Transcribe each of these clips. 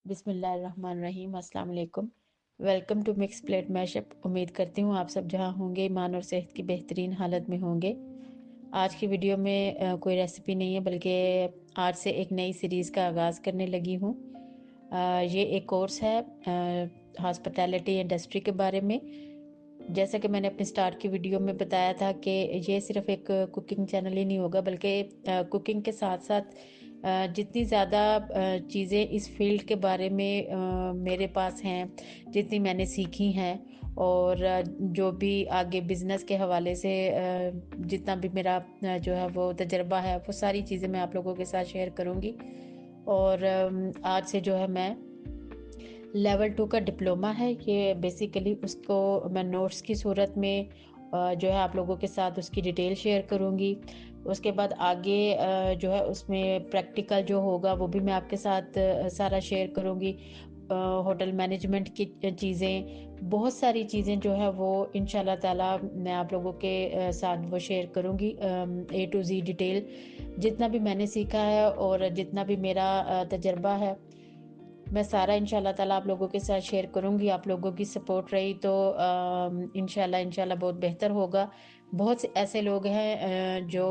बिस्मिल्लाहिर्रहमानिर्रहीम। अस्सलाम वालेकुम। Welcome to mix plate mashup. उम्मीद करती हूँ आप सब जहाँ होंगे ईमान और सेहत की बेहतरीन हालत में होंगे। आज की वीडियो में कोई रेसिपी नहीं है, बल्कि आज से एक नई सीरीज़ का आगाज़ करने लगी हूँ। ये एक कोर्स है हॉस्पिटैलिटी इंडस्ट्री के बारे में। जैसा कि मैंने अपने स्टार्ट की वीडियो में बताया था कि ये सिर्फ एक कुकिंग चैनल ही नहीं होगा, बल्कि कुकिंग के साथ साथ जितनी ज़्यादा चीज़ें इस फील्ड के बारे में मेरे पास हैं, जितनी मैंने सीखी हैं, और जो भी आगे बिज़नेस के हवाले से जितना भी मेरा जो है वो तजर्बा है, वो सारी चीज़ें मैं आप लोगों के साथ शेयर करूँगी। और आज से जो है मैं लेवल 2 का डिप्लोमा है, ये बेसिकली उसको मैं नोट्स की सूरत में जो है आप लोगों के साथ उसकी डिटेल शेयर करूँगी। उसके बाद आगे जो है उसमें प्रैक्टिकल जो होगा वो भी मैं आपके साथ सारा शेयर करूँगी। होटल मैनेजमेंट की चीज़ें, बहुत सारी चीज़ें जो है वो इंशाल्लाह ताला मैं आप लोगों के साथ वो शेयर करूँगी। ए टू ज़ी डिटेल जितना भी मैंने सीखा है और जितना भी मेरा तजर्बा है, मैं सारा इंशाल्लाह ताला आप लोगों के साथ शेयर करूँगी। आप लोगों की सपोर्ट रही तो इंशाल्लाह इंशाल्लाह बहुत बेहतर होगा। बहुत से ऐसे लोग हैं जो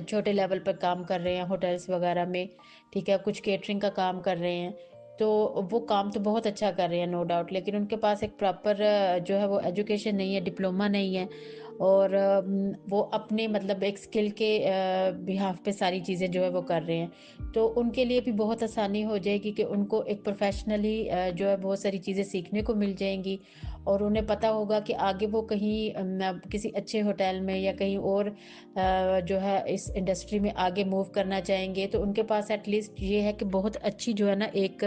छोटे लेवल पर काम कर रहे हैं होटल्स वगैरह में, ठीक है, कुछ केटरिंग का काम कर रहे हैं। तो वो काम तो बहुत अच्छा कर रहे हैं, नो डाउट, लेकिन उनके पास एक प्रॉपर जो है वो एजुकेशन नहीं है, डिप्लोमा नहीं है। और वो अपने मतलब एक स्किल के बिहाफ पे सारी चीज़ें जो है वो कर रहे हैं। तो उनके लिए भी बहुत आसानी हो जाएगी कि उनको एक प्रोफेशनली जो है बहुत सारी चीज़ें सीखने को मिल जाएंगी। और उन्हें पता होगा कि आगे वो कहीं किसी अच्छे होटल में या कहीं और जो है इस इंडस्ट्री में आगे मूव करना चाहेंगे, तो उनके पास एटलीस्ट ये है कि बहुत अच्छी जो है ना एक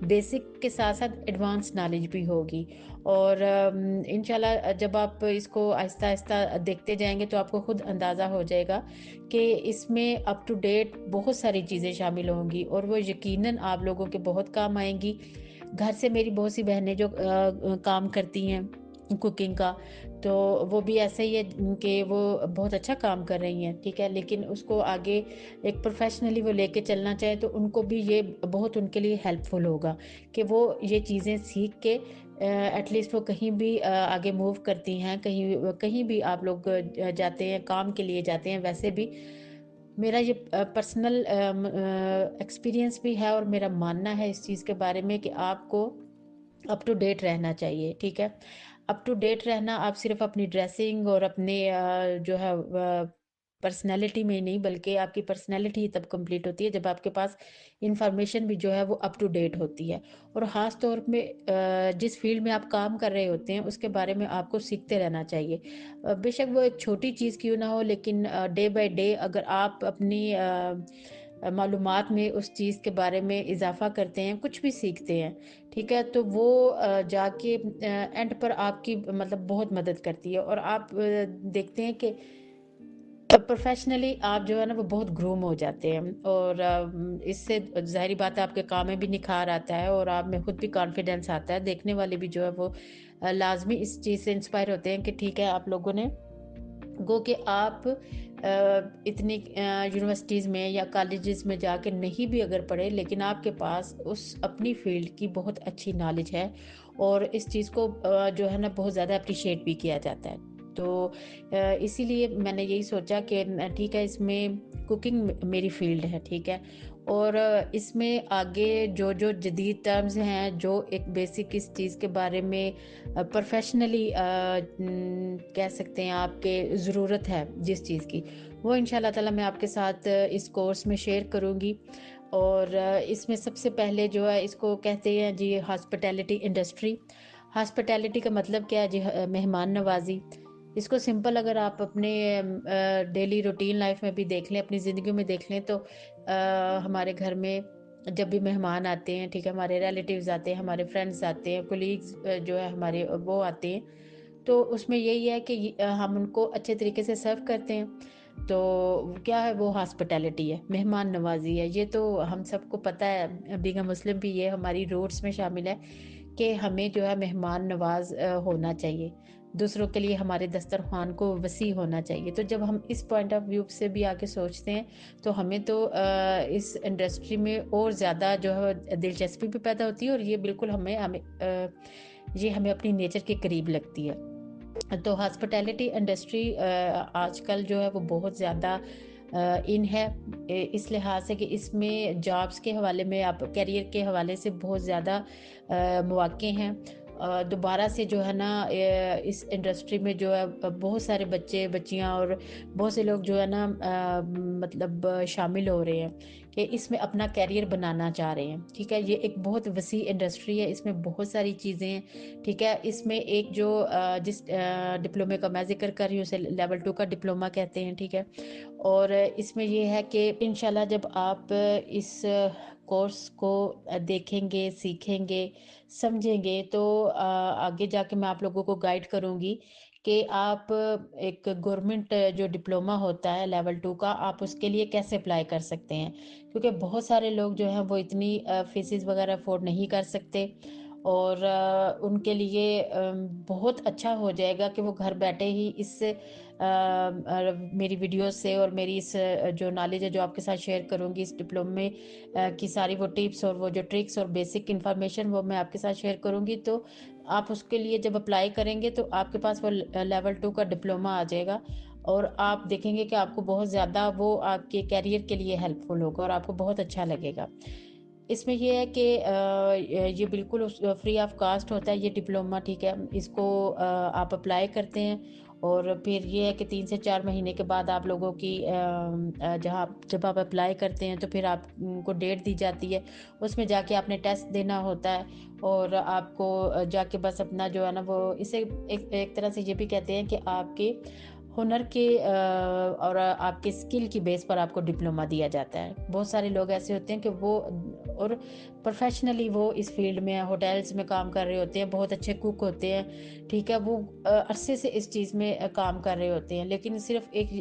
बेसिक के साथ साथ एडवांस नॉलेज भी होगी। और इंशाल्लाह जब आप इसको आहिस्ता आहिस्ता देखते जाएंगे तो आपको खुद अंदाज़ा हो जाएगा कि इसमें अप टू डेट बहुत सारी चीज़ें शामिल होंगी और वो यकीनन आप लोगों के बहुत काम आएंगी। घर से मेरी बहुत सी बहनें जो काम करती हैं कुकिंग का, तो वो भी ऐसा ही है कि वो बहुत अच्छा काम कर रही हैं, ठीक है, लेकिन उसको आगे एक प्रोफेशनली वो लेके चलना चाहे तो उनको भी ये बहुत उनके लिए हेल्पफुल होगा कि वो ये चीज़ें सीख के एटलीस्ट वो कहीं भी आगे मूव करती हैं, कहीं कहीं भी आप लोग जाते हैं, काम के लिए जाते हैं, वैसे भी मेरा ये पर्सनल एक्सपीरियंस भी है और मेरा मानना है इस चीज़ के बारे में कि आपको अप टू डेट रहना चाहिए, ठीक है। अप टू डेट रहना आप सिर्फ अपनी ड्रेसिंग और अपने जो है पर्सनैलिटी में नहीं, बल्कि आपकी पर्सनैलिटी ही तब कंप्लीट होती है जब आपके पास इंफॉर्मेशन भी जो है वो अप टू डेट होती है। और ख़ास तौर में जिस फील्ड में आप काम कर रहे होते हैं उसके बारे में आपको सीखते रहना चाहिए। बेशक वो एक छोटी चीज़ क्यों ना हो, लेकिन डे बाय डे अगर आप अपनी मालूमात में उस चीज़ के बारे में इजाफा करते हैं, कुछ भी सीखते हैं, ठीक है, तो वो जाके एंड पर आपकी मतलब बहुत मदद करती है। और आप देखते हैं कि प्रोफेशनली आप जो है ना वो बहुत ग्रूम हो जाते हैं। और इससे ज़ाहिरी बात है आपके काम में भी निखार आता है और आप में खुद भी कॉन्फिडेंस आता है। देखने वाले भी जो है वो लाजमी इस चीज़ से इंस्पायर होते हैं कि ठीक है, आप लोगों ने गो कि आप इतनी यूनिवर्सिटीज़ में या कॉलेजेस में जाके नहीं भी अगर पढ़े, लेकिन आपके पास उस अपनी फील्ड की बहुत अच्छी नॉलेज है और इस चीज़ को जो है ना बहुत ज़्यादा अप्रिशिएट भी किया जाता है। तो इसीलिए मैंने यही सोचा कि ठीक है, इसमें कुकिंग मेरी फील्ड है, ठीक है। और इसमें आगे जो जो जदीद टर्म्स हैं, जो एक बेसिक इस चीज़ के बारे में प्रोफेशनली कह सकते हैं आपके ज़रूरत है जिस चीज़ की, वो इंशाल्लाह ताला मैं आपके साथ इस कोर्स में शेयर करूँगी। और इसमें सबसे पहले जो है इसको कहते हैं जी हॉस्पिटैलिटी इंडस्ट्री। हॉस्पिटैलिटी का मतलब क्या है जी? मेहमान नवाजी। इसको सिंपल अगर आप अपने डेली रूटीन लाइफ में भी देख लें, अपनी ज़िंदगी में देख लें, तो हमारे घर में जब भी मेहमान आते हैं, ठीक है, हमारे रिलेटिव्स आते हैं, हमारे फ्रेंड्स आते हैं, कोलीग्स जो है हमारे वो आते हैं, तो उसमें यही है कि हम उनको अच्छे तरीके से सर्व करते हैं। तो क्या है वो हॉस्पिटैलिटी है, मेहमान नवाजी है। ये तो हम सबको पता है, बीइंग अ मुस्लिम भी ये हमारी रूट्स में शामिल है कि हमें जो है मेहमान नवाज होना चाहिए। دوسروں کے لیے ہمارے دسترخوان کو وسیع ہونا چاہیے. تو جب ہم اس پوائنٹ آف ویو سے بھی آگے سوچتے ہیں تو ہمیں تو اس انڈسٹری میں اور زیادہ جو ہے دلچسپی بھی پیدا ہوتی ہے، اور یہ بالکل یہ ہمیں اپنی نیچر کے قریب لگتی ہے. تو ہاسپٹیلٹی انڈسٹری آج کل جو ہے وہ بہت زیادہ ان ہے، اس لحاظ سے کہ اس میں جابس کے حوالے میں، آپ کیریئر کے حوالے سے بہت زیادہ مواقع ہیں. دوبارہ سے جو ہے نا اس انڈسٹری میں جو ہے بہت سارے بچے بچیاں اور بہت سے لوگ جو ہے نا مطلب شامل ہو رہے ہیں کہ اس میں اپنا کیریئر بنانا چاہ رہے ہیں. ٹھیک ہے، یہ ایک بہت وسیع انڈسٹری ہے، اس میں بہت ساری چیزیں ہیں. ٹھیک ہے، اس میں ایک جو جس ڈپلومے کا میں ذکر کر رہی ہوں اسے لیول 2 کا ڈپلومہ کہتے ہیں. ٹھیک ہے، اور اس میں یہ ہے کہ انشاءاللہ جب آپ اس کورس کو دیکھیں گے، سیکھیں گے، سمجھیں گے تو آگے جا کے میں آپ لوگوں کو گائیڈ کروں گی کہ آپ ایک گورنمنٹ جو ڈپلومہ ہوتا ہے لیول 2 کا، آپ اس کے لیے کیسے اپلائی کر سکتے ہیں. کیونکہ بہت سارے لوگ جو ہیں وہ اتنی فیسز وغیرہ افورڈ نہیں کر سکتے، اور ان کے لیے بہت اچھا ہو جائے گا کہ وہ گھر بیٹھے ہی اس سے میری ویڈیوز سے اور میری اس جو نالج ہے جو آپ کے ساتھ شیئر کروں گی اس ڈپلومے کی ساری وہ ٹپس اور وہ جو ٹرکس اور بیسک انفارمیشن وہ میں آپ کے ساتھ شیئر کروں گی. تو آپ اس کے لیے جب اپلائی کریں گے تو آپ کے پاس وہ لیول 2 کا ڈپلومہ آ جائے گا، اور آپ دیکھیں گے کہ آپ کو بہت زیادہ وہ آپ کے کیریئر کے لیے ہیلپ فل ہوگا اور آپ کو بہت اچھا لگے گا. اس میں یہ ہے کہ یہ بالکل فری آف کاسٹ ہوتا ہے یہ ڈپلومہ. ٹھیک ہے، اس کو آپ اپلائی کرتے ہیں، اور پھر یہ ہے کہ 3 سے 4 مہینے کے بعد آپ لوگوں کی جب آپ اپلائی کرتے ہیں تو پھر آپ کو ڈیٹ دی جاتی ہے، اس میں جا کے آپ نے ٹیسٹ دینا ہوتا ہے، اور آپ کو جا کے بس اپنا جو ہے نا وہ اسے ایک طرح سے یہ بھی کہتے ہیں کہ آپ کے ہنر کے اور آپ کے اسکل کی بیس پر آپ کو ڈپلومہ دیا جاتا ہے. بہت سارے لوگ ایسے ہوتے ہیں کہ وہ اور پروفیشنلی وہ اس فیلڈ میں ہوٹلز میں کام کر رہے ہوتے ہیں، بہت اچھے کوک ہوتے ہیں. ٹھیک ہے، وہ عرصے سے اس چیز میں کام کر رہے ہوتے ہیں، لیکن صرف ایک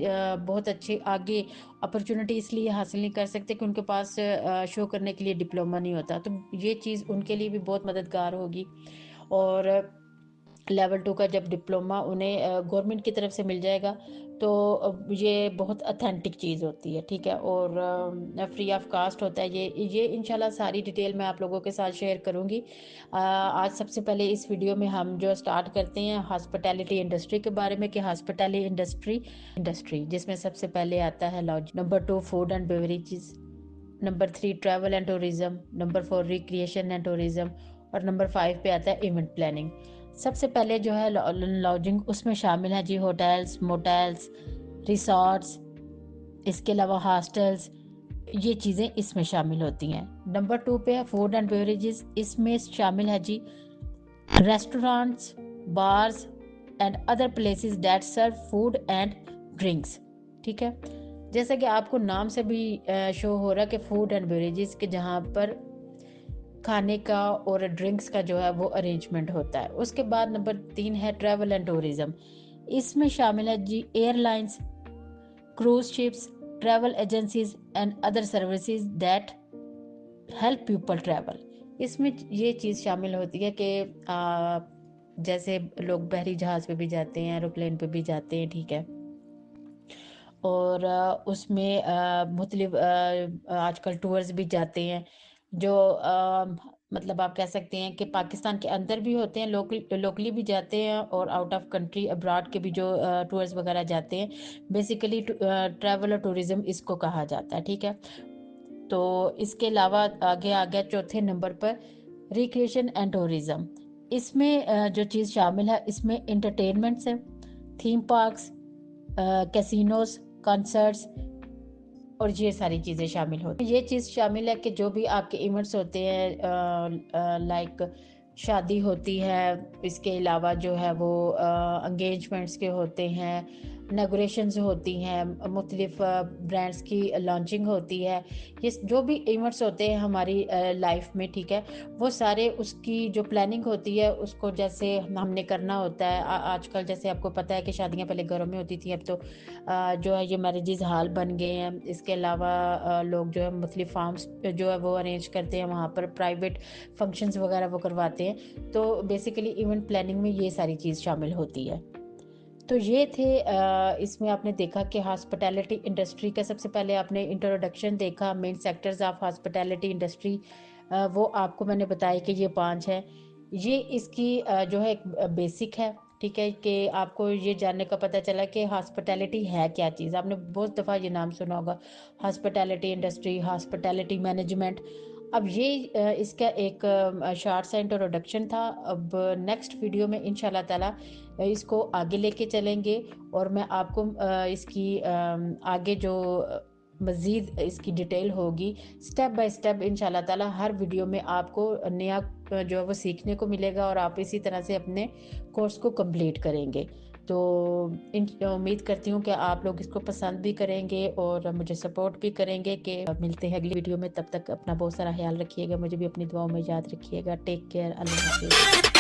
بہت اچھے آگے اپرچونٹی اس لیے حاصل نہیں کر سکتے کہ ان کے پاس شو کرنے کے لیے ڈپلومہ نہیں ہوتا. تو یہ چیز ان کے لیے بھی بہت مددگار ہوگی. اور لیول 2 کا جب ڈپلومہ انہیں گورنمنٹ کی طرف سے مل جائے گا تو یہ بہت اتھینٹک چیز ہوتی ہے. ٹھیک ہے، اور فری آف کاسٹ ہوتا ہے. یہ انشاءاللہ ساری ڈیٹیل میں آپ لوگوں کے ساتھ شیئر کروں گی. آج سب سے پہلے اس ویڈیو میں ہم جو سٹارٹ کرتے ہیں ہاسپٹیلٹی انڈسٹری کے بارے میں، کہ ہاسپٹیلٹی انڈسٹری جس میں سب سے پہلے آتا ہے lodge. Number 2 food and beverages. Number 3 travel and tourism. Number 4 recreation and tourism. اور نمبر 5 پہ آتا ہے ایونٹ پلاننگ. سب سے پہلے جو ہے لاجنگ، اس میں شامل ہے جی ہوٹلز، موٹلز، ریسارٹس، اس کے علاوہ ہاسٹلز، یہ چیزیں اس میں شامل ہوتی ہیں. نمبر 2 پہ ہے فوڈ اینڈ بیوریجز. اس میں شامل ہے جی restaurants, bars and other places that serve food and drinks. ٹھیک ہے، جیسا کہ آپ کو نام سے بھی شو ہو رہا ہے کہ فوڈ اینڈ بیوریجز، کہ جہاں پر کھانے کا اور ڈرنکس کا جو ہے وہ ارینجمنٹ ہوتا ہے. اس کے بعد نمبر 3 ہے ٹریول اینڈ ٹورزم. اس میں شامل ہے جی airlines, cruise ships, travel agencies and other services that help people travel. اس میں یہ چیز شامل ہوتی ہے کہ جیسے لوگ بحری جہاز پہ بھی جاتے ہیں، ایروپلین پہ بھی جاتے ہیں. ٹھیک ہے، اور اس میں مختلف آج کل ٹورز بھی جاتے ہیں جو مطلب آپ کہہ سکتے ہیں کہ پاکستان کے اندر بھی ہوتے ہیں، لوکلی بھی جاتے ہیں، اور آؤٹ آف کنٹری ابراڈ کے بھی جو ٹورز وغیرہ جاتے ہیں. بیسیکلی ٹریول اور ٹورزم اس کو کہا جاتا ہے. ٹھیک ہے، تو اس کے علاوہ آگے آ گیا چوتھے نمبر پر ریکریشن اینڈ ٹورزم. اس میں جو چیز شامل ہے اس میں انٹرٹینمنٹس ہیں، تھیم پارکس، کیسینوز، کنسرٹس، اور یہ ساری چیزیں شامل ہوتی ہیں. یہ چیز شامل ہے کہ جو بھی آپ کے ایونٹس ہوتے ہیں، لائک شادی ہوتی ہے، اس کے علاوہ جو ہے وہ انگیجمنٹس کے ہوتے ہیں، इनॉग्रेशंस होती हैं, मुख्तलिफ ब्रांड्स की लॉन्चिंग होती है, ये जो भी इवेंट्स होते हैं हमारी लाइफ में, ठीक है, वो सारे उसकी जो प्लानिंग होती है उसको जैसे हमने करना होता है। आजकल जैसे आपको पता है कि शादियां पहले घरों में होती थी, अब तो जो है ये मैरिजेस हॉल बन गए हैं। इसके अलावा लोग जो है मुख्तलिफ फार्म्स जो है वो अरेंज करते हैं, वहाँ पर प्राइवेट फंक्शंस वगैरह वो करवाते हैं। तो बेसिकली इवेंट प्लानिंग में ये सारी चीज़ शामिल होती है। तो ये थे इसमें आपने देखा कि हॉस्पिटैलिटी इंडस्ट्री का सबसे पहले आपने इंट्रोडक्शन देखा, main sectors of hospitality industry, वो आपको मैंने बताया कि ये 5 हैं। ये इसकी जो है एक बेसिक है, ठीक है, कि आपको ये जानने का पता चला कि हॉस्पिटैलिटी है क्या चीज़। आपने बहुत दफ़ा ये नाम सुना होगा, हॉस्पिटैलिटी इंडस्ट्री, हॉस्पिटैलिटी मैनेजमेंट। अब ये इसका एक शॉर्ट सा इंट्रोडक्शन था। अब नेक्स्ट वीडियो में इंशाल्लाह ताला इसको आगे लेके चलेंगे और मैं आपको इसकी आगे जो मज़ीद इसकी डिटेल होगी, स्टेप बाय स्टेप इंशाल्लाह ताला हर वीडियो में आपको नया जो है वो सीखने को मिलेगा और आप इसी तरह से अपने कोर्स को कंप्लीट करेंगे। तो उम्मीद करती हूँ कि आप लोग इसको पसंद भी करेंगे और मुझे सपोर्ट भी करेंगे। कि मिलते हैं अगली वीडियो में, तब तक अपना बहुत सारा ख्याल रखिएगा, मुझे भी अपनी दुआओं में याद रखिएगा। टेक केयर, अल्लाह हाफिज़।